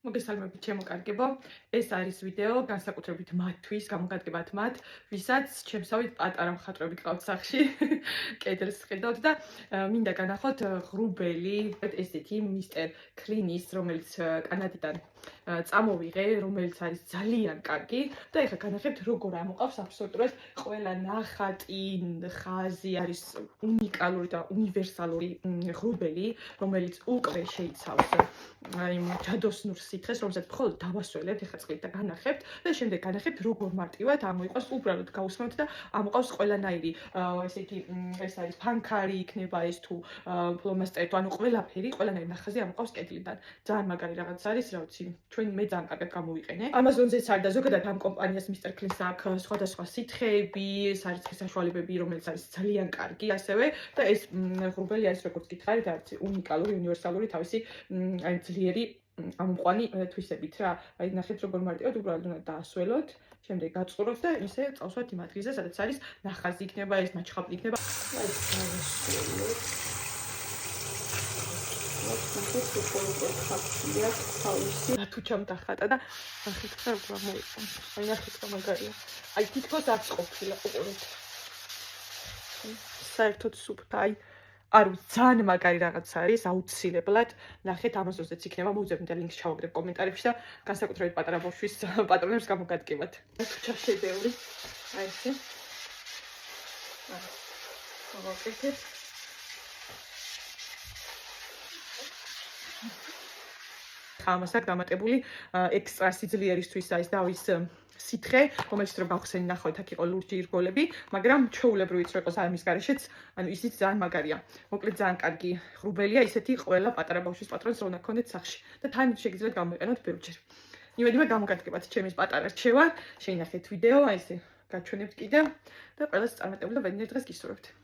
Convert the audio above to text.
მოგესალმებით ჩემო კარგებო. ეს არის ვიდეო განსაკუთრებით მათთვის, გამოგადგებათ მათ, ვისაც ჩემსავით პატარა მხატვრები ყავთ სახში. კედელს ხედავთ და მინდა განახოთ ღრუბელი, ესეთი მისტერ ქლინის, რომელიც კანადიდან წამოვიღე, რომელიც არის ძალიან კარგი და ეხლა განახებთ როგორ ამოყავს აბსოლუტურად ყველა ნახატი, ხაზი არის უნიკალური და უნივერსალური ღრუბელი, რომელიც უკვე შეიცავს აი ჯადოსნურ სითხეს, რომელსაც მხოლოდ დავასველებთ, ეხლა წყლით და განახებთ და შემდეგ განახებთ როგორ მარტივად ამოიყვას, უბრალოდ გავუსმევთ და ამოყავს ყველანაირი ესეთი ეს არის ფანქარი იქნება ეს თუ ფლომასტერი თუ ანუ ყველანაირი ნახაზი ამოყავს კედლიდან. ძალიან მაგარი რაღაც არის, რა ვიცი, მე ძალიან კარგად გამოვიყენე. Amazon-ზეც არის და ზოგადად ამ კომპანიას Mr. Clean-ს აქვს სხვადასხვა სითხეები, სარწყვის საშუალებები, რომელიც არის ძალიან კარგი ასევე და ეს ღრუბელი არის როგორც გითხარით, არის უნიკალური, უნივერსალური თავისი აი ძლიერი ამოყვანი თვისებით რა. აი ნახეთ როგორ მარტივად უბრალოდ უნდა დაასველოთ, შემდეგ გაწყუროთ და ისე წავსვათ იმ ადგილზე, სადაც არის ნახაზი იქნება, ეს მაჩხაბლი იქნება. აი დავასველოთ. თუ ჩამდახატა და ნახეთ რა როგორ მოიყვანს. აი ნახეთ რა მაგარია. აი თითქოს არც ყოფილა უყურეთ. საერთოდ სუფთა აი არ ვიცი, ძალიან მაგარი რაღაც არის, აუცილებლად ნახეთ Amazon-ზეც იქნება, მოვუძებნი და ლინკს ჩავაგდებ კომენტარებში და განსაკუთრებით პატარა ბავშვის პატრონებს გამოგადგებათ. თუჩა შედევრი. აი ესე. მოვაკეთებ. ამას აქვს დამატებული ექსტრა სიძლიერისთვის არის და ის სითხე, რომელიც რო გავხსენი ნახავთ, აქ იყო ლურჯი ირგოლები, მაგრამ ჩვეულებრივიც რო იყოს ამის გარეშეც, ანუ ისიც ძალიან მაგარია. მოკლედ ძალიან კარგი ღრუბელია, ისეთი ყველა პატარა ბავშვის პატრონს რო უნდა გქონდეთ სახში და თან შეგიძლიათ გამოიყენოთ ბევრჯერ. იმედია გამოგადგებათ ჩემის პატარა რჩევა, შეინახეთ ვიდეო, აი ესე გაჩვენებთ კიდევ და ყველას წარმატებული და ბედნიერ დღეს გისურვებთ.